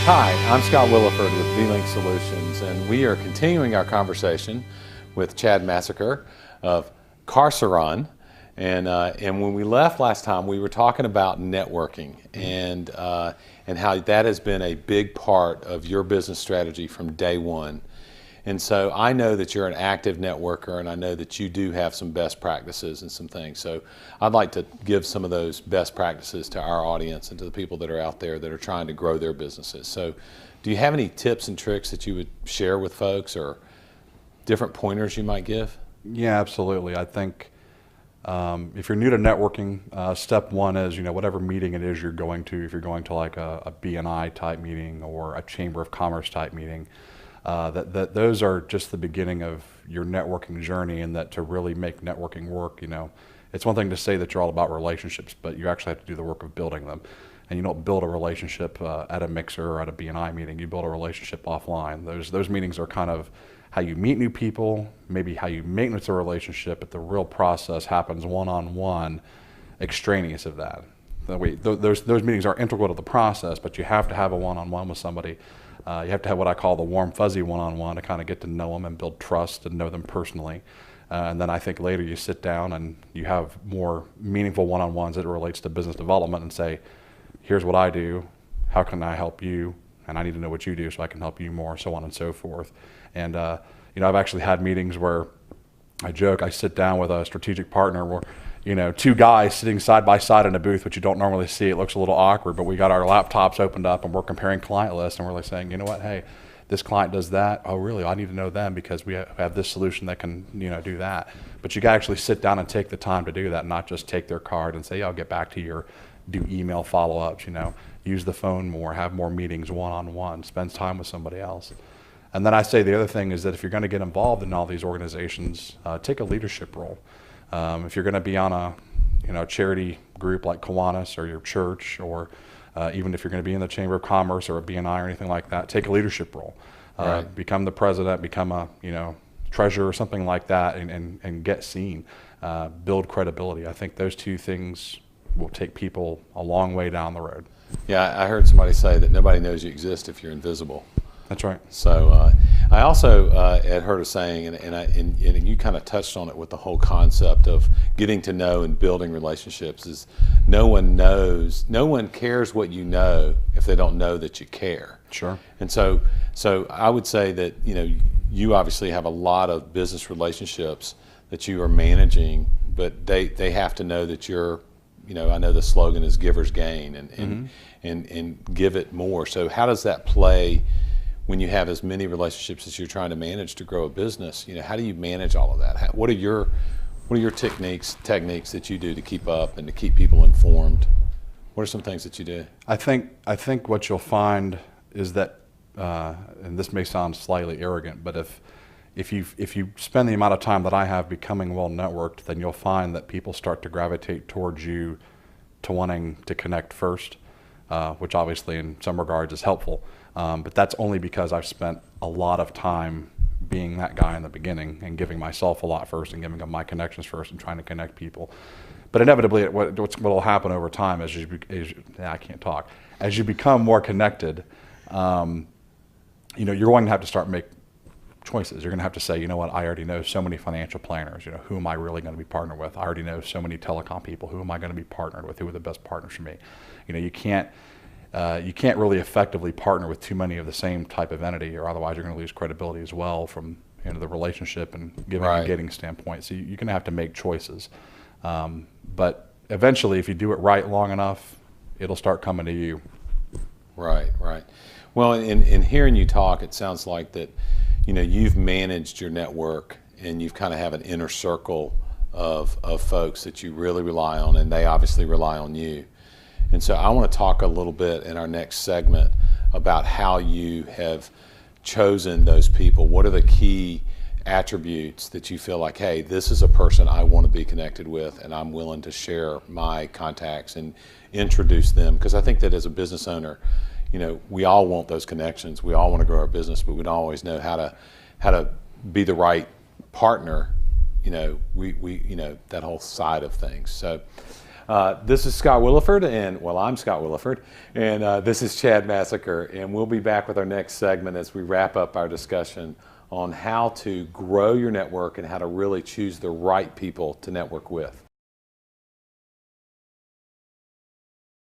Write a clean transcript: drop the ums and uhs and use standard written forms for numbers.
Hi, I'm Scott Williford with vLink Solutions, and we are continuing our conversation with Chad Massaker of Carceron. And when we left last time, we were talking about networking and how that has been a big part of your business strategy from day one. And so I know that you're an active networker, and I know that you do have some best practices and some things. So I'd like to give some of those best practices to our audience and to the people that are out there that are trying to grow their businesses. So do you have any tips and tricks that you would share with folks, or different pointers you might give? Yeah, absolutely. I think if you're new to networking, step one is, whatever meeting it is you're going to, if you're going to like a BNI type meeting or a Chamber of Commerce type meeting, that those are just the beginning of your networking journey, and that to really make networking work, it's one thing to say that you're all about relationships, but you actually have to do the work of building them. And you don't build a relationship at a mixer or at a BNI meeting. You build a relationship offline. Those meetings are kind of how you meet new people, maybe how you maintenance a relationship, but the real process happens one-on-one, extraneous of that. Those meetings are integral to the process, but you have to have a one-on-one with somebody. You have to have what I call the warm fuzzy one-on-one to kind of get to know them and build trust and know them personally. And then I think later you sit down and you have more meaningful one-on-ones that relates to business development and say, here's what I do, how can I help you, and I need to know what you do so I can help you more, so on and so forth. And I've actually had meetings where I joke, I sit down with a strategic partner where two guys sitting side by side in a booth, which you don't normally see. It looks a little awkward, but we got our laptops opened up and we're comparing client lists, and we're like saying, you know what, hey, this client does that. Oh, really? I need to know them because we have this solution that can, do that. But you got to actually sit down and take the time to do that, not just take their card and say, yeah, I'll get back to you, do email follow-ups, use the phone more, have more meetings one-on-one, spend time with somebody else. And then I say the other thing is that if you're going to get involved in all these organizations, take a leadership role. If you're going to be on a charity group like Kiwanis or your church, or even if you're going to be in the Chamber of Commerce or a BNI or anything like that, take a leadership role. Right. Become the president, become a treasurer or something like that, and get seen, build credibility. I think those two things will take people a long way down the road. Yeah, I heard somebody say that nobody knows you exist if you're invisible. That's right. So I also had heard a saying, and you kind of touched on it with the whole concept of getting to know and building relationships, is no one cares what you know if they don't know that you care. Sure. And so I would say that you obviously have a lot of business relationships that you are managing, but they have to know that you're, I know the slogan is givers gain, and give it more. So how does that play when you have as many relationships as you're trying to manage to grow a business? How do you manage all of that? What are your techniques that you do to keep up and to keep people informed? What are some things that you do? I think what you'll find is that, and this may sound slightly arrogant, but if you spend the amount of time that I have becoming well networked, then you'll find that people start to gravitate towards you to wanting to connect first, which obviously in some regards is helpful. But that's only because I've spent a lot of time being that guy in the beginning and giving myself a lot first and giving them my connections first and trying to connect people. But inevitably, what will happen over time as you become more connected, you're going to have to start make choices. You're going to have to say, you know what, I already know so many financial planners. Who am I really going to be partnered with? I already know so many telecom people. Who am I going to be partnered with? Who are the best partners for me? You can't really effectively partner with too many of the same type of entity, or otherwise you're going to lose credibility as well from the relationship and giving and getting standpoint. So you're going to have to make choices. But eventually, if you do it right long enough, it'll start coming to you. Right. Well, in hearing you talk, it sounds like that, you've managed your network and you've kind of have an inner circle of folks that you really rely on, and they obviously rely on you. And so I want to talk a little bit in our next segment about how you have chosen those people. What are the key attributes that you feel like, hey, this is a person I want to be connected with, and I'm willing to share my contacts and introduce them? Because I think that as a business owner, we all want those connections. We all want to grow our business, but we don't always know how to be the right partner. We that whole side of things. So This is Scott Williford, and well, I'm Scott Williford, and this is Chad Massaker, and we'll be back with our next segment as we wrap up our discussion on how to grow your network and how to really choose the right people to network with.